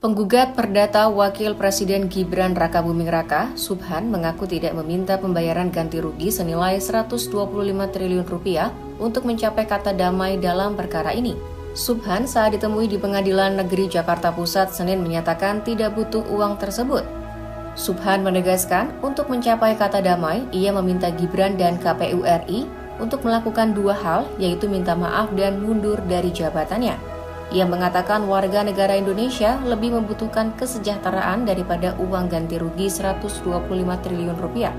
Penggugat perdata Wakil Presiden Gibran Rakabuming Raka, Subhan, mengaku tidak meminta pembayaran ganti rugi senilai 125 triliun rupiah untuk mencapai kata damai dalam perkara ini. Subhan saat ditemui di Pengadilan Negeri Jakarta Pusat Senin menyatakan tidak butuh uang tersebut. Subhan menegaskan untuk mencapai kata damai, ia meminta Gibran dan KPU RI untuk melakukan dua hal, yaitu minta maaf dan mundur dari jabatannya. Ia mengatakan warga negara Indonesia lebih membutuhkan kesejahteraan daripada uang ganti rugi 125 triliun rupiah.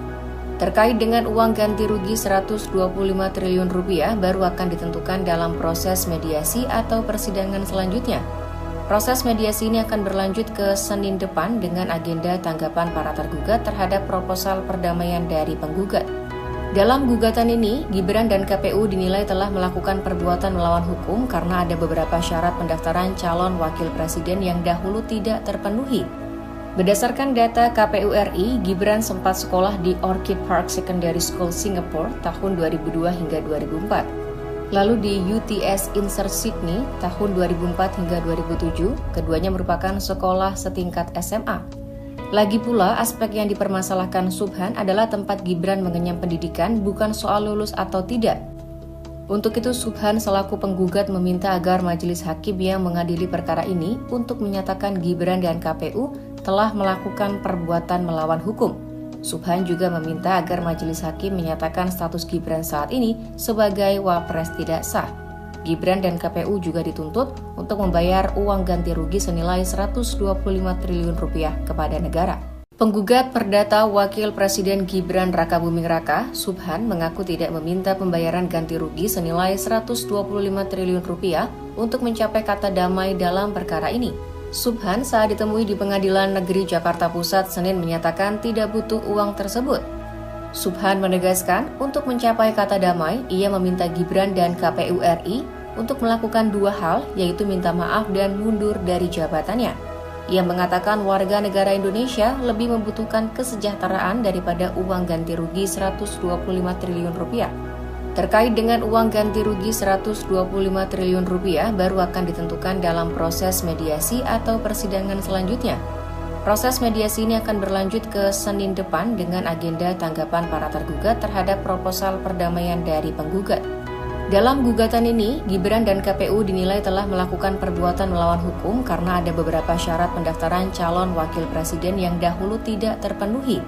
Terkait dengan uang ganti rugi 125 triliun rupiah baru akan ditentukan dalam proses mediasi atau persidangan selanjutnya. Proses mediasi ini akan berlanjut ke Senin depan dengan agenda tanggapan para tergugat terhadap proposal perdamaian dari penggugat. Dalam gugatan ini, Gibran dan KPU dinilai telah melakukan perbuatan melawan hukum karena ada beberapa syarat pendaftaran calon wakil presiden yang dahulu tidak terpenuhi. Berdasarkan data KPU RI, Gibran sempat sekolah di Orchid Park Secondary School Singapore tahun 2002 hingga 2004. Lalu di UTS Insert Sydney tahun 2004 hingga 2007, keduanya merupakan sekolah setingkat SMA. Lagi pula, aspek yang dipermasalahkan Subhan adalah tempat Gibran mengenyam pendidikan, bukan soal lulus atau tidak. Untuk itu, Subhan selaku penggugat meminta agar majelis hakim yang mengadili perkara ini untuk menyatakan Gibran dan KPU telah melakukan perbuatan melawan hukum. Subhan juga meminta agar majelis hakim menyatakan status Gibran saat ini sebagai wapres tidak sah. Gibran dan KPU juga dituntut untuk membayar uang ganti rugi senilai 125 triliun rupiah kepada negara. Penggugat perdata Wakil Presiden Gibran Rakabuming Raka, Subhan, mengaku tidak meminta pembayaran ganti rugi senilai 125 triliun rupiah untuk mencapai kata damai dalam perkara ini. Subhan saat ditemui di Pengadilan Negeri Jakarta Pusat Senin menyatakan tidak butuh uang tersebut. Subhan menegaskan untuk mencapai kata damai, ia meminta Gibran dan KPU RI untuk melakukan dua hal, yaitu minta maaf dan mundur dari jabatannya. Ia mengatakan warga negara Indonesia lebih membutuhkan kesejahteraan daripada uang ganti rugi 125 triliun rupiah. Terkait dengan uang ganti rugi 125 triliun rupiah baru akan ditentukan dalam proses mediasi atau persidangan selanjutnya. Proses mediasi ini akan berlanjut ke Senin depan dengan agenda tanggapan para tergugat terhadap proposal perdamaian dari penggugat. Dalam gugatan ini, Gibran dan KPU dinilai telah melakukan perbuatan melawan hukum karena ada beberapa syarat pendaftaran calon wakil presiden yang dahulu tidak terpenuhi.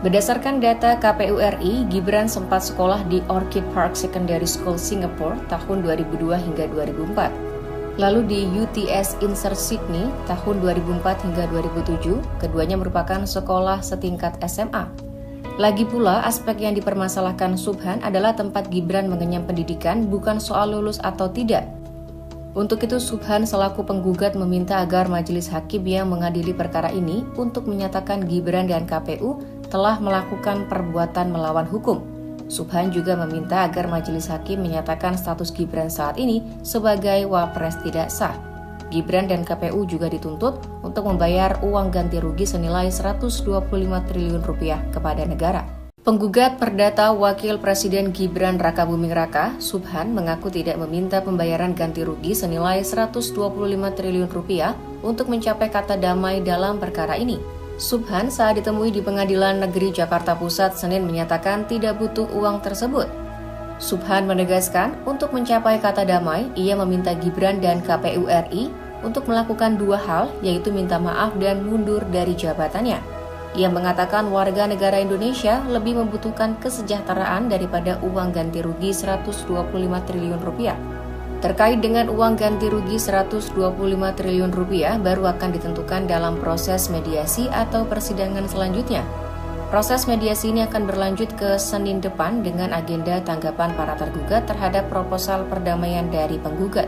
Berdasarkan data KPU RI, Gibran sempat sekolah di Orchid Park Secondary School Singapore tahun 2002 hingga 2004. Lalu di UTS Insert Sydney tahun 2004 hingga 2007, keduanya merupakan sekolah setingkat SMA. Lagi pula, aspek yang dipermasalahkan Subhan adalah tempat Gibran mengenyam pendidikan, bukan soal lulus atau tidak. Untuk itu, Subhan selaku penggugat meminta agar majelis hakim yang mengadili perkara ini untuk menyatakan Gibran dan KPU telah melakukan perbuatan melawan hukum. Subhan juga meminta agar majelis hakim menyatakan status Gibran saat ini sebagai wapres tidak sah. Gibran dan KPU juga dituntut untuk membayar uang ganti rugi senilai 125 triliun rupiah kepada negara. Penggugat perdata Wakil Presiden Gibran Rakabuming Raka, Subhan, mengaku tidak meminta pembayaran ganti rugi senilai 125 triliun rupiah untuk mencapai kata damai dalam perkara ini. Subhan saat ditemui di Pengadilan Negeri Jakarta Pusat Senin menyatakan tidak butuh uang tersebut. Subhan menegaskan untuk mencapai kata damai, ia meminta Gibran dan KPU RI untuk melakukan dua hal, yaitu minta maaf dan mundur dari jabatannya. Ia mengatakan warga negara Indonesia lebih membutuhkan kesejahteraan daripada uang ganti rugi 125 triliun rupiah. Terkait dengan uang ganti rugi 125 triliun rupiah baru akan ditentukan dalam proses mediasi atau persidangan selanjutnya. Proses mediasi ini akan berlanjut ke Senin depan dengan agenda tanggapan para tergugat terhadap proposal perdamaian dari penggugat.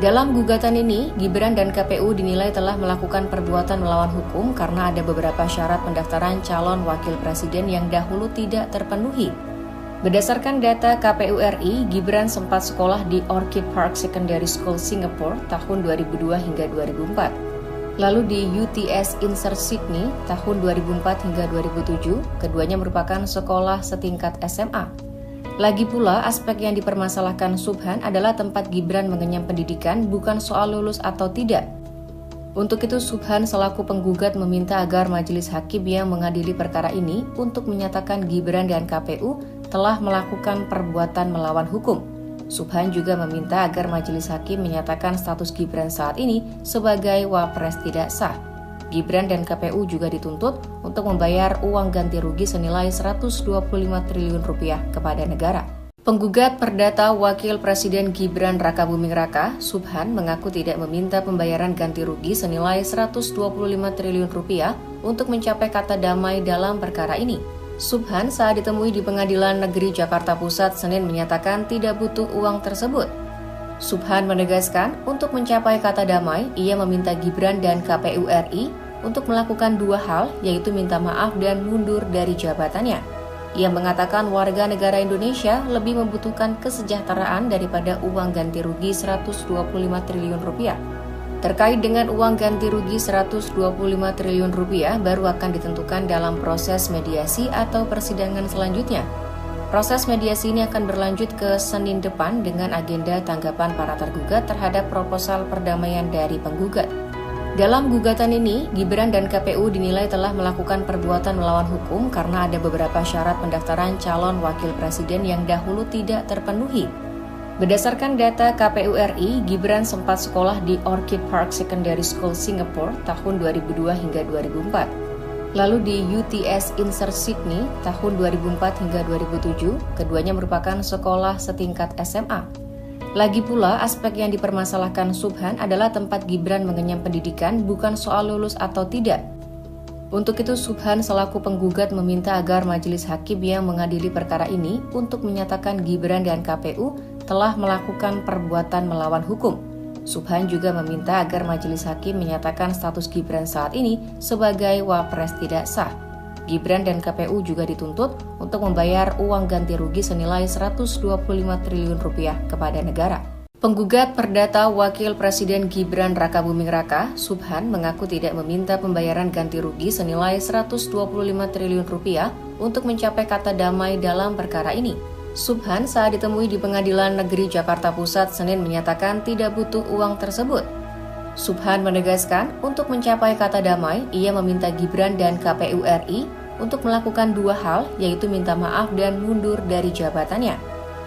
Dalam gugatan ini, Gibran dan KPU dinilai telah melakukan perbuatan melawan hukum karena ada beberapa syarat pendaftaran calon wakil presiden yang dahulu tidak terpenuhi. Berdasarkan data KPU RI, Gibran sempat sekolah di Orchid Park Secondary School Singapore tahun 2002 hingga 2004. Lalu di UTS Insert Sydney tahun 2004 hingga 2007, keduanya merupakan sekolah setingkat SMA. Lagi pula, aspek yang dipermasalahkan Subhan adalah tempat Gibran mengenyam pendidikan, bukan soal lulus atau tidak. Untuk itu, Subhan selaku penggugat meminta agar majelis hakim yang mengadili perkara ini untuk menyatakan Gibran dan KPU telah melakukan perbuatan melawan hukum. Subhan juga meminta agar majelis hakim menyatakan status Gibran saat ini sebagai wapres tidak sah. Gibran dan KPU juga dituntut untuk membayar uang ganti rugi senilai 125 triliun rupiah kepada negara. Penggugat perdata Wakil Presiden Gibran Rakabuming Raka, Subhan, mengaku tidak meminta pembayaran ganti rugi senilai 125 triliun rupiah untuk mencapai kata damai dalam perkara ini. Subhan saat ditemui di Pengadilan Negeri Jakarta Pusat Senin menyatakan tidak butuh uang tersebut. Subhan menegaskan untuk mencapai kata damai, ia meminta Gibran dan KPU RI untuk melakukan dua hal, yaitu minta maaf dan mundur dari jabatannya. Ia mengatakan warga negara Indonesia lebih membutuhkan kesejahteraan daripada uang ganti rugi 125 triliun rupiah. Terkait dengan uang ganti rugi 125 triliun rupiah baru akan ditentukan dalam proses mediasi atau persidangan selanjutnya. Proses mediasi ini akan berlanjut ke Senin depan dengan agenda tanggapan para tergugat terhadap proposal perdamaian dari penggugat. Dalam gugatan ini, Gibran dan KPU dinilai telah melakukan perbuatan melawan hukum karena ada beberapa syarat pendaftaran calon wakil presiden yang dahulu tidak terpenuhi. Berdasarkan data KPU RI, Gibran sempat sekolah di Orchid Park Secondary School Singapore tahun 2002 hingga 2004. Lalu di UTS Insert Sydney tahun 2004 hingga 2007, keduanya merupakan sekolah setingkat SMA. Lagi pula, aspek yang dipermasalahkan Subhan adalah tempat Gibran mengenyam pendidikan, bukan soal lulus atau tidak. Untuk itu, Subhan selaku penggugat meminta agar majelis hakim yang mengadili perkara ini untuk menyatakan Gibran dan KPU telah melakukan perbuatan melawan hukum. Subhan juga meminta agar majelis hakim menyatakan status Gibran saat ini sebagai wapres tidak sah. Gibran dan KPU juga dituntut untuk membayar uang ganti rugi senilai 125 triliun rupiah kepada negara. Penggugat perdata Wakil Presiden Gibran Rakabuming Raka, Subhan, mengaku tidak meminta pembayaran ganti rugi senilai 125 triliun rupiah untuk mencapai kata damai dalam perkara ini. Subhan saat ditemui di Pengadilan Negeri Jakarta Pusat Senin menyatakan tidak butuh uang tersebut. Subhan menegaskan untuk mencapai kata damai, ia meminta Gibran dan KPU RI untuk melakukan dua hal, yaitu minta maaf dan mundur dari jabatannya.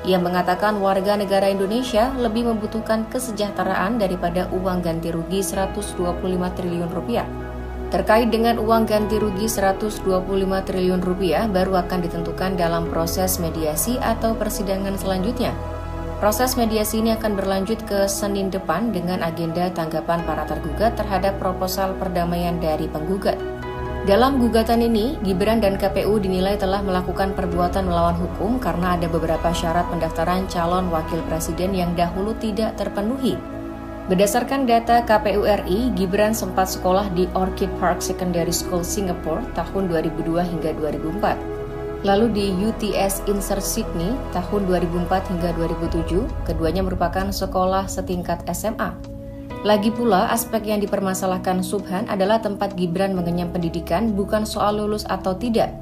Ia mengatakan warga negara Indonesia lebih membutuhkan kesejahteraan daripada uang ganti rugi 125 triliun rupiah. Terkait dengan uang ganti rugi 125 triliun rupiah baru akan ditentukan dalam proses mediasi atau persidangan selanjutnya. Proses mediasi ini akan berlanjut ke Senin depan dengan agenda tanggapan para tergugat terhadap proposal perdamaian dari penggugat. Dalam gugatan ini, Gibran dan KPU dinilai telah melakukan perbuatan melawan hukum karena ada beberapa syarat pendaftaran calon wakil presiden yang dahulu tidak terpenuhi. Berdasarkan data KPU RI, Gibran sempat sekolah di Orchid Park Secondary School Singapore tahun 2002 hingga 2004. Lalu di UTS Insert Sydney tahun 2004 hingga 2007, keduanya merupakan sekolah setingkat SMA. Lagi pula, aspek yang dipermasalahkan Subhan adalah tempat Gibran mengenyam pendidikan, bukan soal lulus atau tidak.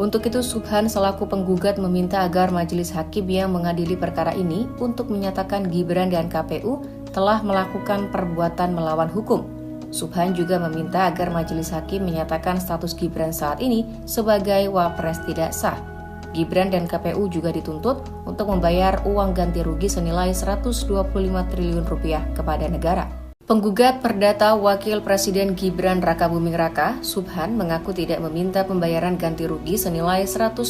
Untuk itu, Subhan selaku penggugat meminta agar majelis hakim yang mengadili perkara ini untuk menyatakan Gibran dan KPU telah melakukan perbuatan melawan hukum. Subhan juga meminta agar majelis hakim menyatakan status Gibran saat ini sebagai wapres tidak sah. Gibran dan KPU juga dituntut untuk membayar uang ganti rugi senilai 125 triliun rupiah kepada negara. Penggugat perdata Wakil Presiden Gibran Rakabuming Raka, Subhan, mengaku tidak meminta pembayaran ganti rugi senilai 125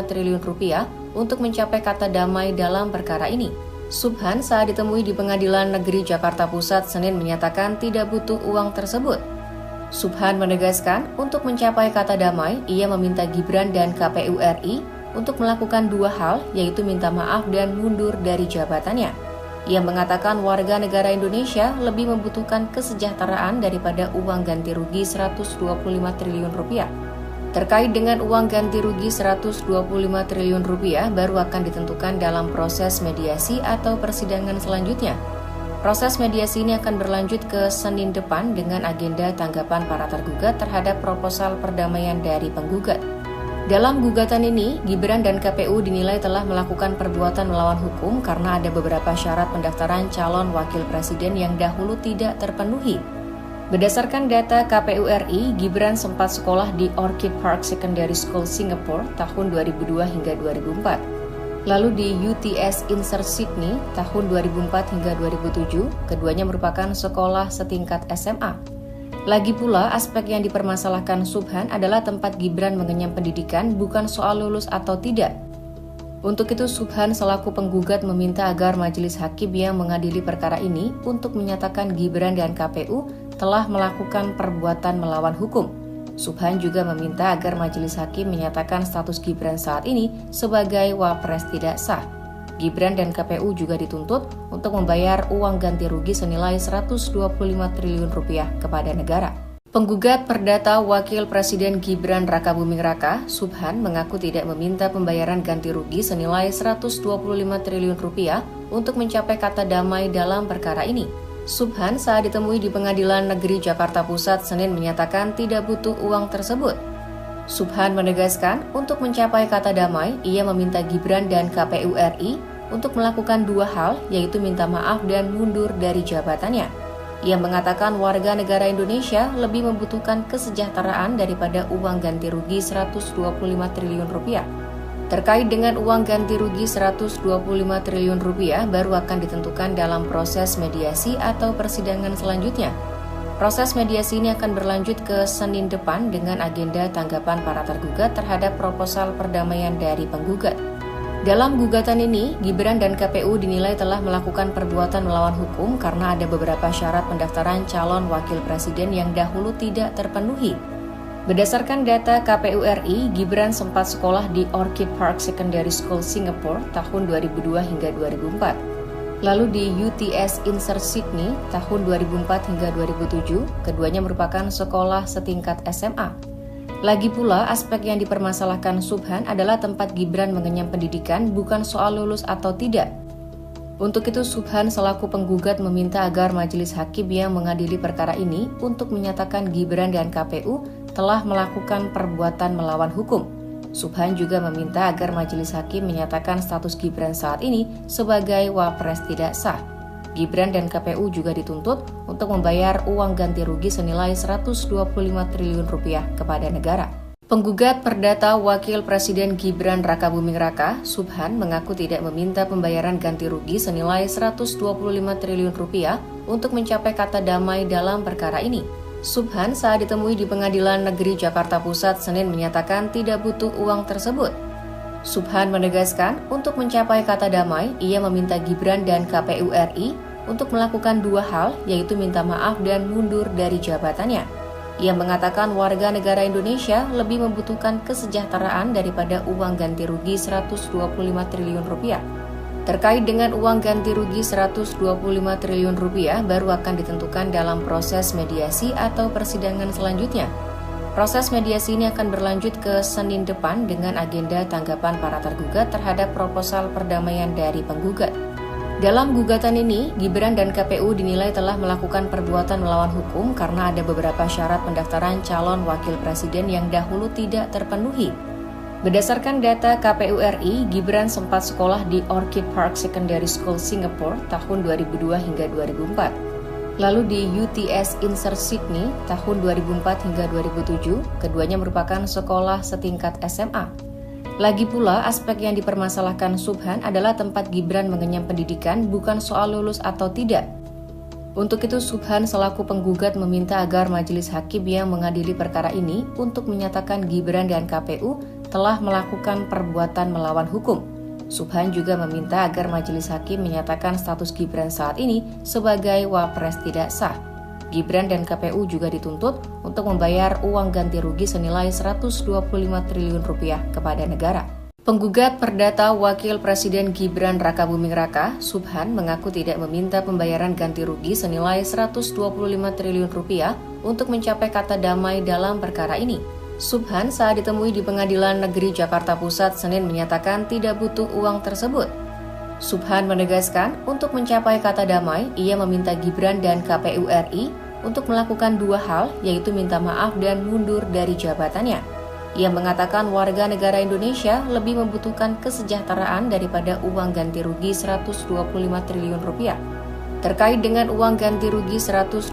triliun rupiah untuk mencapai kata damai dalam perkara ini. Subhan saat ditemui di Pengadilan Negeri Jakarta Pusat Senin menyatakan tidak butuh uang tersebut. Subhan menegaskan untuk mencapai kata damai, ia meminta Gibran dan KPU RI untuk melakukan dua hal, yaitu minta maaf dan mundur dari jabatannya. Ia mengatakan warga negara Indonesia lebih membutuhkan kesejahteraan daripada uang ganti rugi 125 triliun rupiah. Terkait dengan uang ganti rugi 125 triliun rupiah baru akan ditentukan dalam proses mediasi atau persidangan selanjutnya. Proses mediasi ini akan berlanjut ke Senin depan dengan agenda tanggapan para tergugat terhadap proposal perdamaian dari penggugat. Dalam gugatan ini, Gibran dan KPU dinilai telah melakukan perbuatan melawan hukum karena ada beberapa syarat pendaftaran calon wakil presiden yang dahulu tidak terpenuhi. Berdasarkan data KPU RI, Gibran sempat sekolah di Orchid Park Secondary School Singapore tahun 2002 hingga 2004. Lalu di UTS Insert Sydney tahun 2004 hingga 2007, keduanya merupakan sekolah setingkat SMA. Lagi pula, aspek yang dipermasalahkan Subhan adalah tempat Gibran mengenyam pendidikan, bukan soal lulus atau tidak. Untuk itu, Subhan selaku penggugat meminta agar majelis hakim yang mengadili perkara ini untuk menyatakan Gibran dan KPU telah melakukan perbuatan melawan hukum. Subhan juga meminta agar majelis hakim menyatakan status Gibran saat ini sebagai wapres tidak sah. Gibran dan KPU juga dituntut untuk membayar uang ganti rugi senilai 125 triliun rupiah kepada negara. Penggugat perdata Wakil Presiden Gibran Rakabuming Raka, Subhan, mengaku tidak meminta pembayaran ganti rugi senilai 125 triliun rupiah untuk mencapai kata damai dalam perkara ini. Subhan saat ditemui di Pengadilan Negeri Jakarta Pusat Senin menyatakan tidak butuh uang tersebut. Subhan menegaskan untuk mencapai kata damai, ia meminta Gibran dan KPU RI untuk melakukan dua hal, yaitu minta maaf dan mundur dari jabatannya. Ia mengatakan warga negara Indonesia lebih membutuhkan kesejahteraan daripada uang ganti rugi 125 triliun rupiah. Terkait dengan uang ganti rugi 125 triliun rupiah baru akan ditentukan dalam proses mediasi atau persidangan selanjutnya. Proses mediasi ini akan berlanjut ke Senin depan dengan agenda tanggapan para tergugat terhadap proposal perdamaian dari penggugat. Dalam gugatan ini, Gibran dan KPU dinilai telah melakukan perbuatan melawan hukum karena ada beberapa syarat pendaftaran calon wakil presiden yang dahulu tidak terpenuhi. Berdasarkan data KPU RI, Gibran sempat sekolah di Orchid Park Secondary School Singapore tahun 2002 hingga 2004. Lalu di UTS Insert Sydney tahun 2004 hingga 2007, keduanya merupakan sekolah setingkat SMA. Lagi pula, aspek yang dipermasalahkan Subhan adalah tempat Gibran mengenyam pendidikan, bukan soal lulus atau tidak. Untuk itu, Subhan selaku penggugat meminta agar majelis hakim yang mengadili perkara ini untuk menyatakan Gibran dan KPU telah melakukan perbuatan melawan hukum. Subhan juga meminta agar majelis hakim menyatakan status Gibran saat ini sebagai wapres tidak sah. Gibran dan KPU juga dituntut untuk membayar uang ganti rugi senilai 125 triliun rupiah kepada negara. Penggugat perdata Wakil Presiden Gibran Rakabuming Raka, Subhan, mengaku tidak meminta pembayaran ganti rugi senilai 125 triliun rupiah untuk mencapai kata damai dalam perkara ini. Subhan saat ditemui di Pengadilan Negeri Jakarta Pusat Senin menyatakan tidak butuh uang tersebut. Subhan menegaskan untuk mencapai kata damai, ia meminta Gibran dan KPU RI untuk melakukan dua hal, yaitu minta maaf dan mundur dari jabatannya. Ia mengatakan warga negara Indonesia lebih membutuhkan kesejahteraan daripada uang ganti rugi 125 triliun rupiah. Terkait dengan uang ganti rugi 125 triliun rupiah baru akan ditentukan dalam proses mediasi atau persidangan selanjutnya. Proses mediasi ini akan berlanjut ke Senin depan dengan agenda tanggapan para tergugat terhadap proposal perdamaian dari penggugat. Dalam gugatan ini, Gibran dan KPU dinilai telah melakukan perbuatan melawan hukum karena ada beberapa syarat pendaftaran calon wakil presiden yang dahulu tidak terpenuhi. Berdasarkan data KPU RI, Gibran sempat sekolah di Orchid Park Secondary School Singapore tahun 2002 hingga 2004. Lalu di UTS Insert Sydney tahun 2004 hingga 2007, keduanya merupakan sekolah setingkat SMA. Lagi pula, aspek yang dipermasalahkan Subhan adalah tempat Gibran mengenyam pendidikan, bukan soal lulus atau tidak. Untuk itu, Subhan selaku penggugat meminta agar majelis hakim yang mengadili perkara ini untuk menyatakan Gibran dan KPU telah melakukan perbuatan melawan hukum. Subhan juga meminta agar majelis hakim menyatakan status Gibran saat ini sebagai wapres tidak sah. Gibran dan KPU juga dituntut untuk membayar uang ganti rugi senilai 125 triliun rupiah kepada negara. Penggugat perdata Wakil Presiden Gibran Rakabuming Raka, Subhan, mengaku tidak meminta pembayaran ganti rugi senilai 125 triliun rupiah untuk mencapai kata damai dalam perkara ini. Subhan saat ditemui di Pengadilan Negeri Jakarta Pusat Senin menyatakan tidak butuh uang tersebut. Subhan menegaskan untuk mencapai kata damai, ia meminta Gibran dan KPU RI untuk melakukan dua hal, yaitu minta maaf dan mundur dari jabatannya. Ia mengatakan warga negara Indonesia lebih membutuhkan kesejahteraan daripada uang ganti rugi 125 triliun rupiah. Terkait dengan uang ganti rugi 125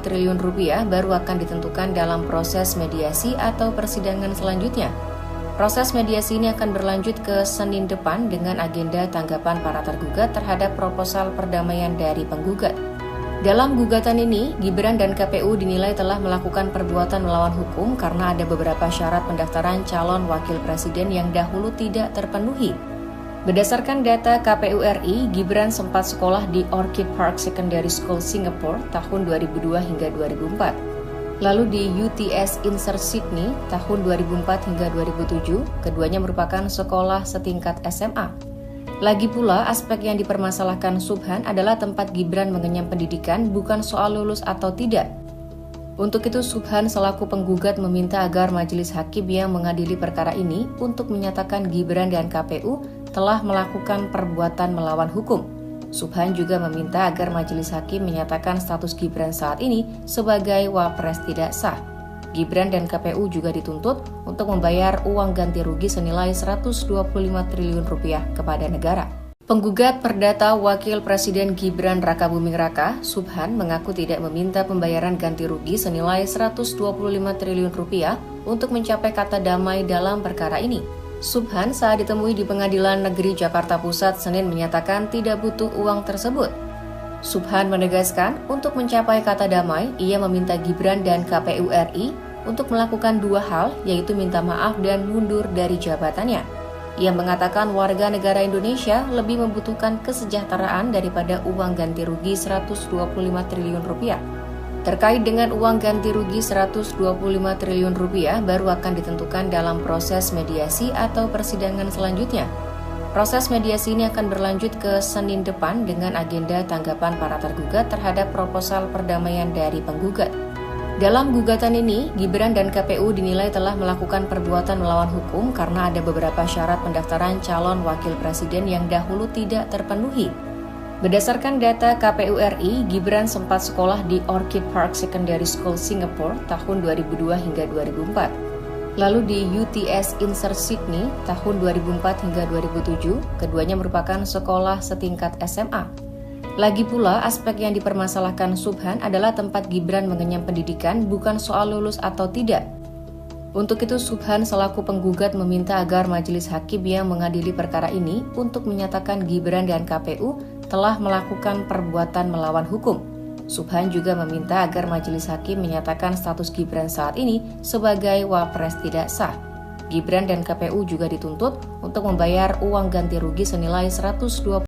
triliun rupiah baru akan ditentukan dalam proses mediasi atau persidangan selanjutnya. Proses mediasi ini akan berlanjut ke Senin depan dengan agenda tanggapan para tergugat terhadap proposal perdamaian dari penggugat. Dalam gugatan ini, Gibran dan KPU dinilai telah melakukan perbuatan melawan hukum karena ada beberapa syarat pendaftaran calon wakil presiden yang dahulu tidak terpenuhi. Berdasarkan data KPU RI, Gibran sempat sekolah di Orchid Park Secondary School Singapore tahun 2002 hingga 2004. Lalu di UTS Insert Sydney tahun 2004 hingga 2007, keduanya merupakan sekolah setingkat SMA. Lagi pula, aspek yang dipermasalahkan Subhan adalah tempat Gibran mengenyam pendidikan, bukan soal lulus atau tidak. Untuk itu, Subhan selaku penggugat meminta agar majelis hakim yang mengadili perkara ini untuk menyatakan Gibran dan KPU telah melakukan perbuatan melawan hukum. Subhan juga meminta agar majelis hakim menyatakan status Gibran saat ini sebagai wapres tidak sah. Gibran dan KPU juga dituntut untuk membayar uang ganti rugi senilai 125 triliun rupiah kepada negara. Penggugat perdata Wakil Presiden Gibran Rakabuming Raka, Subhan, mengaku tidak meminta pembayaran ganti rugi senilai 125 triliun rupiah untuk mencapai kata damai dalam perkara ini. Subhan saat ditemui di Pengadilan Negeri Jakarta Pusat Senin menyatakan tidak butuh uang tersebut. Subhan menegaskan untuk mencapai kata damai, ia meminta Gibran dan KPU RI untuk melakukan dua hal, yaitu minta maaf dan mundur dari jabatannya. Ia mengatakan warga negara Indonesia lebih membutuhkan kesejahteraan daripada uang ganti rugi 125 triliun rupiah. Terkait dengan uang ganti rugi 125 triliun rupiah baru akan ditentukan dalam proses mediasi atau persidangan selanjutnya. Proses mediasi ini akan berlanjut ke Senin depan dengan agenda tanggapan para tergugat terhadap proposal perdamaian dari penggugat. Dalam gugatan ini, Gibran dan KPU dinilai telah melakukan perbuatan melawan hukum karena ada beberapa syarat pendaftaran calon wakil presiden yang dahulu tidak terpenuhi. Berdasarkan data KPU RI, Gibran sempat sekolah di Orchid Park Secondary School Singapore tahun 2002 hingga 2004. Lalu di UTS Insert Sydney tahun 2004 hingga 2007, keduanya merupakan sekolah setingkat SMA. Lagi pula, aspek yang dipermasalahkan Subhan adalah tempat Gibran mengenyam pendidikan, bukan soal lulus atau tidak. Untuk itu, Subhan selaku penggugat meminta agar majelis hakim yang mengadili perkara ini untuk menyatakan Gibran dan KPU telah melakukan perbuatan melawan hukum. Subhan juga meminta agar majelis hakim menyatakan status Gibran saat ini sebagai wapres tidak sah. Gibran dan KPU juga dituntut untuk membayar uang ganti rugi senilai 120